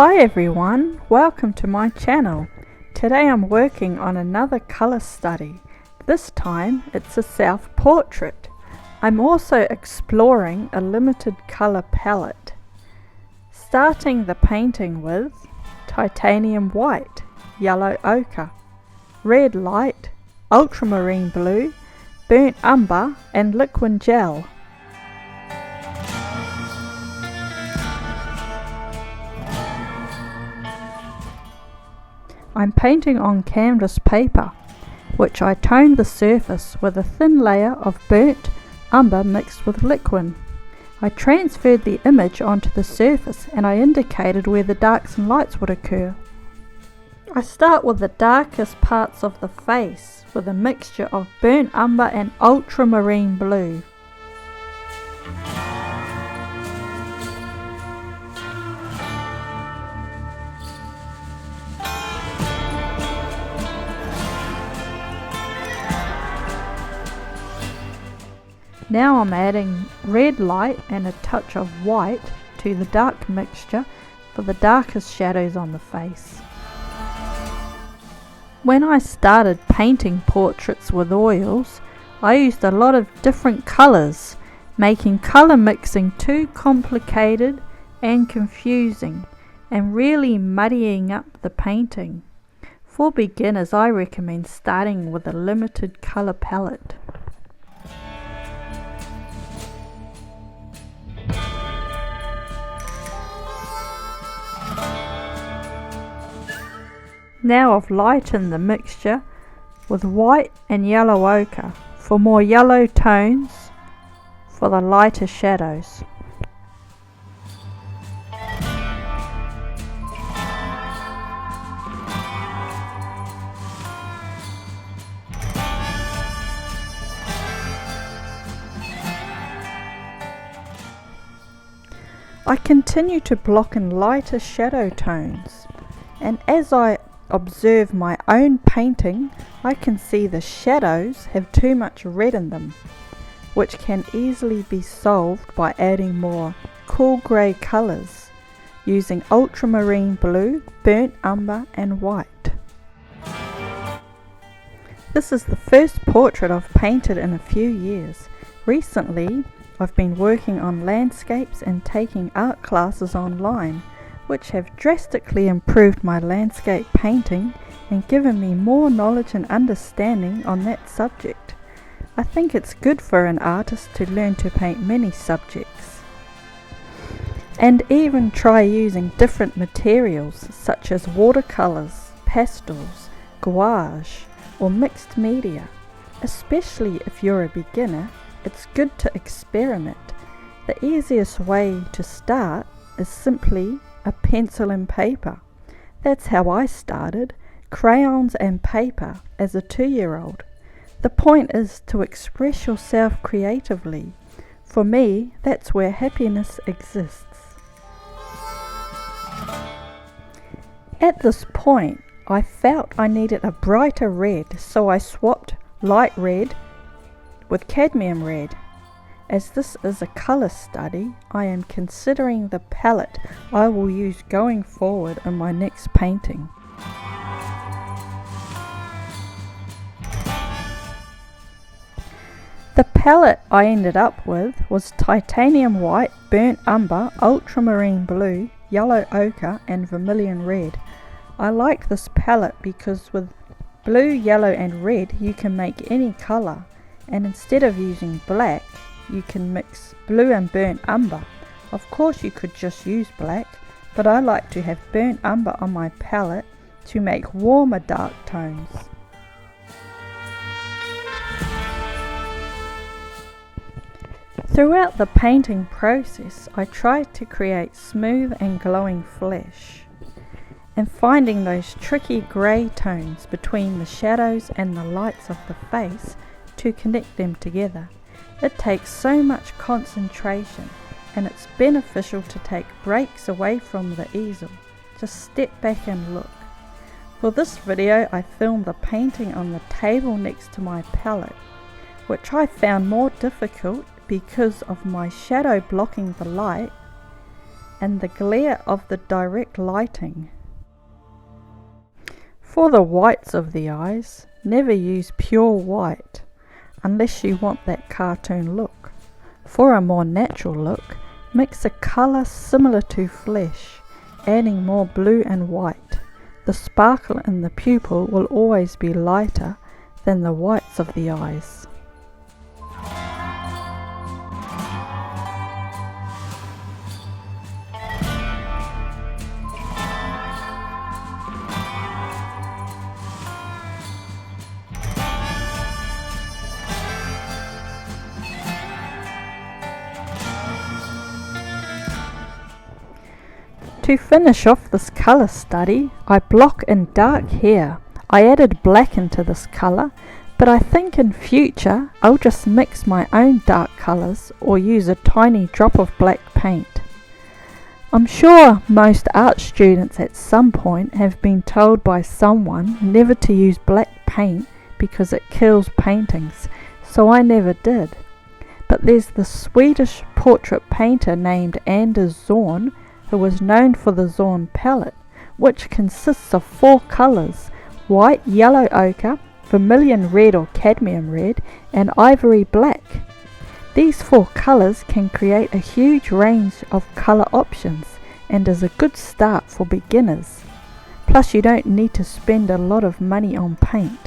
Hi everyone, welcome to my channel. Today I'm working on another colour study. This time it's a self-portrait. I'm also exploring a limited colour palette. Starting the painting with titanium white, yellow ochre, red light, ultramarine blue, burnt umber and liquid gel. I'm painting on canvas paper, which I toned the surface with a thin layer of burnt umber mixed with liquid. I transferred the image onto the surface and I indicated where the darks and lights would occur. I start with the darkest parts of the face with a mixture of burnt umber and ultramarine blue. Now I'm adding red light and a touch of white to the dark mixture for the darkest shadows on the face. When I started painting portraits with oils, I used a lot of different colours, making colour mixing too complicated and confusing and really muddying up the painting. For beginners, I recommend starting with a limited colour palette. Now I've lightened the mixture with white and yellow ochre for more yellow tones for the lighter shadows. I continue to block in lighter shadow tones, and as I observe my own painting, I can see the shadows have too much red in them, which can easily be solved by adding more cool grey colours using ultramarine blue, burnt umber and white. This is the first portrait I've painted in a few years. Recently I've been working on landscapes and taking art classes online, which have drastically improved my landscape painting and given me more knowledge and understanding on that subject. I think it's good for an artist to learn to paint many subjects and even try using different materials such as watercolours, pastels, gouache or mixed media. Especially if you're a beginner, it's good to experiment. The easiest way to start is simply a pencil and paper. That's how I started, crayons and paper as a 2-year-old. The point is to express yourself creatively. For me, that's where happiness exists. At this point, I felt I needed a brighter red, so I swapped light red with cadmium red. As this is a colour study, I am considering the palette I will use going forward in my next painting. The palette I ended up with was titanium white, burnt umber, ultramarine blue, yellow ochre and vermilion red. I like this palette because with blue, yellow and red you can make any colour, and instead of using black you can mix blue and burnt umber. Of course you could just use black, but I like to have burnt umber on my palette to make warmer dark tones. Throughout the painting process, I tried to create smooth and glowing flesh, and finding those tricky grey tones between the shadows and the lights of the face to connect them together. It takes so much concentration, and it's beneficial to take breaks away from the easel. Just step back and look. For this video I filmed the painting on the table next to my palette, which I found more difficult because of my shadow blocking the light and the glare of the direct lighting. For the whites of the eyes, never use pure white unless you want that cartoon look. For a more natural look, mix a colour similar to flesh, adding more blue and white. The sparkle in the pupil will always be lighter than the whites of the eyes. To finish off this colour study, I block in dark hair. I added black into this colour, but I think in future I'll just mix my own dark colours or use a tiny drop of black paint. I'm sure most art students at some point have been told by someone never to use black paint because it kills paintings, so I never did. But there's the Swedish portrait painter named Anders Zorn, who was known for the Zorn palette, which consists of 4 colours: white, yellow ochre, vermilion red or cadmium red, and ivory black. These 4 colours can create a huge range of colour options and is a good start for beginners. Plus you don't need to spend a lot of money on paint.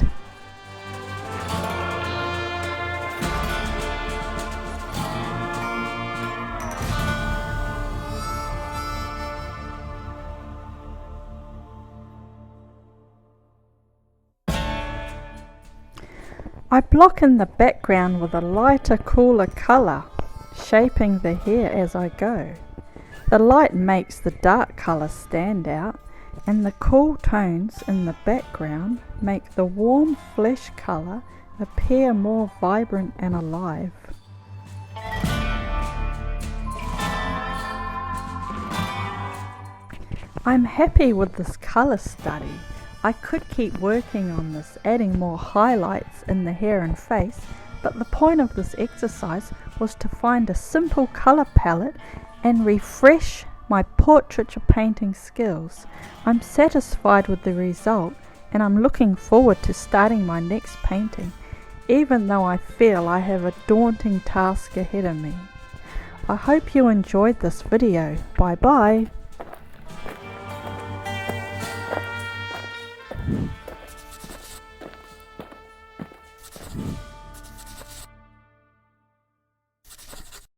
I block in the background with a lighter, cooler colour, shaping the hair as I go. The light makes the dark colour stand out, and the cool tones in the background make the warm flesh colour appear more vibrant and alive. I'm happy with this colour study. I could keep working on this, adding more highlights in the hair and face, but the point of this exercise was to find a simple colour palette and refresh my portraiture painting skills. I'm satisfied with the result and I'm looking forward to starting my next painting, even though I feel I have a daunting task ahead of me. I hope you enjoyed this video. Bye bye.